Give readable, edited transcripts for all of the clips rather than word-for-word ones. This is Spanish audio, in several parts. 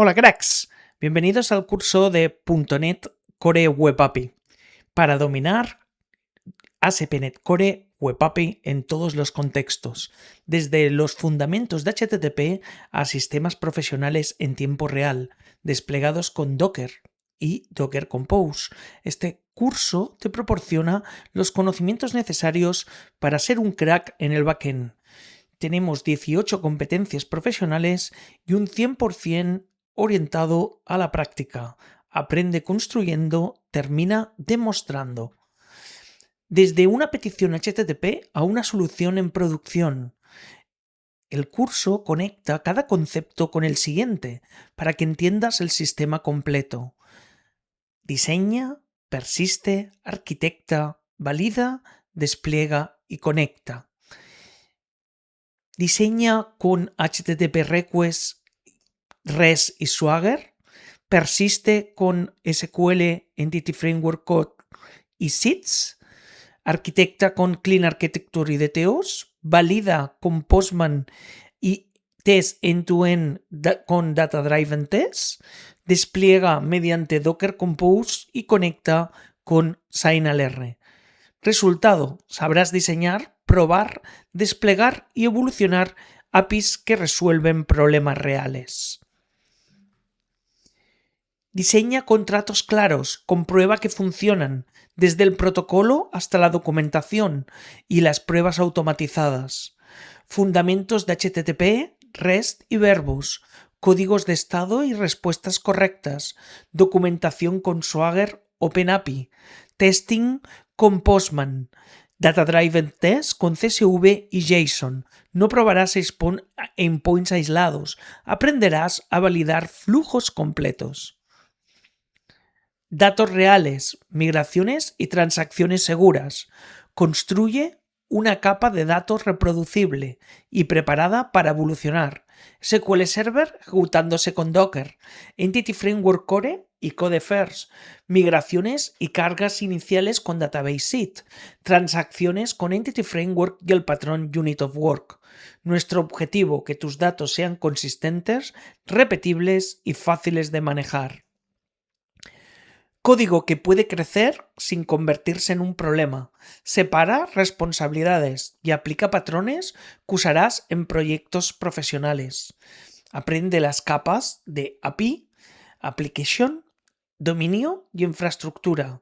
Hola cracks, bienvenidos al curso de .NET Core Web API para dominar ASP.NET Core Web API en todos los contextos, desde los fundamentos de HTTP a sistemas profesionales en tiempo real, desplegados con Docker y Docker Compose. Este curso te proporciona los conocimientos necesarios para ser un crack en el backend. Tenemos 18 competencias profesionales y un 100% orientado a la práctica. Aprende construyendo, termina demostrando. Desde una petición HTTP a una solución en producción. El curso conecta cada concepto con el siguiente para que entiendas el sistema completo. Diseña, persiste, arquitecta, valida, despliega y conecta. Diseña con HTTP Request, REST y Swagger. Persiste con SQL, Entity Framework Code y SIDS. Arquitecta con Clean Architecture y DTOs. Valida con Postman y test end-to-end con Data Driven Test. Despliega mediante Docker Compose y conecta con SignalR. Resultado: sabrás diseñar, probar, desplegar y evolucionar APIs que resuelven problemas reales. Diseña contratos claros, comprueba que funcionan, desde el protocolo hasta la documentación y las pruebas automatizadas. Fundamentos de HTTP, REST y Verbose, códigos de estado y respuestas correctas, documentación con Swagger, OpenAPI, testing con Postman, Data Driven Test con CSV y JSON. No probarás endpoints aislados, aprenderás a validar flujos completos. Datos reales, migraciones y transacciones seguras. Construye una capa de datos reproducible y preparada para evolucionar. SQL Server ejecutándose con Docker. Entity Framework Core y Code-First. Migraciones y cargas iniciales con Database Seed. Transacciones con Entity Framework y el patrón Unit of Work. Nuestro objetivo: que tus datos sean consistentes, repetibles y fáciles de manejar. Código que puede crecer sin convertirse en un problema. Separa responsabilidades y aplica patrones que usarás en proyectos profesionales. Aprende las capas de API, Application, dominio y infraestructura.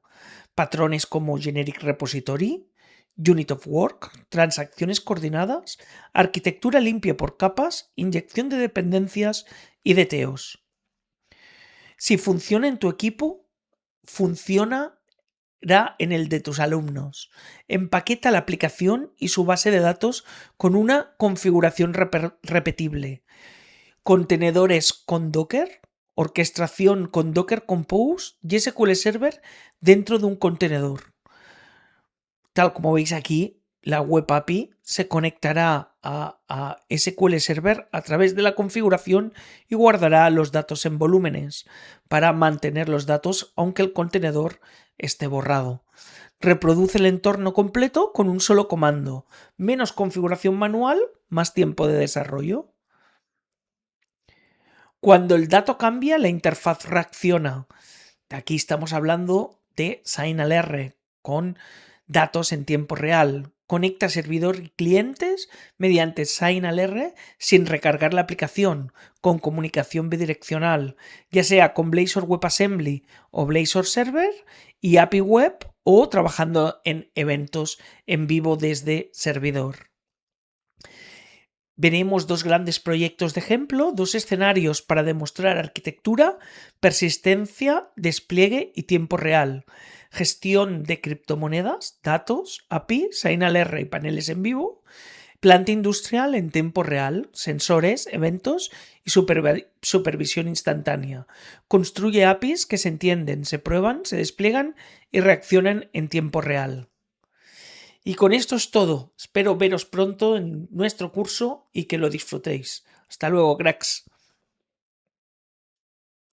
Patrones como Generic Repository, Unit of Work, transacciones coordinadas, arquitectura limpia por capas, inyección de dependencias y DTOs. Si funciona en tu equipo, funcionará en el de tus alumnos. Empaqueta la aplicación y su base de datos con una configuración repetible. Contenedores con Docker, orquestación con Docker Compose y SQL Server dentro de un contenedor. Tal como veis aquí, la Web API se conectará a SQL Server a través de la configuración y guardará los datos en volúmenes para mantener los datos aunque el contenedor esté borrado. Reproduce el entorno completo con un solo comando. Menos configuración manual, más tiempo de desarrollo. Cuando el dato cambia, la interfaz reacciona. Aquí estamos hablando de SignalR con datos en tiempo real. Conecta servidor y clientes mediante SignalR sin recargar la aplicación, con comunicación bidireccional, ya sea con Blazor WebAssembly o Blazor Server y API Web, o trabajando en eventos en vivo desde servidor. Veremos dos grandes proyectos de ejemplo, dos escenarios para demostrar arquitectura, persistencia, despliegue y tiempo real. Gestión de criptomonedas, datos, API, SignalR y paneles en vivo. Planta industrial en tiempo real, sensores, eventos y supervisión instantánea. Construye APIs que se entienden, se prueban, se despliegan y reaccionan en tiempo real. Y con esto es todo. Espero veros pronto en nuestro curso y que lo disfrutéis. Hasta luego, cracks.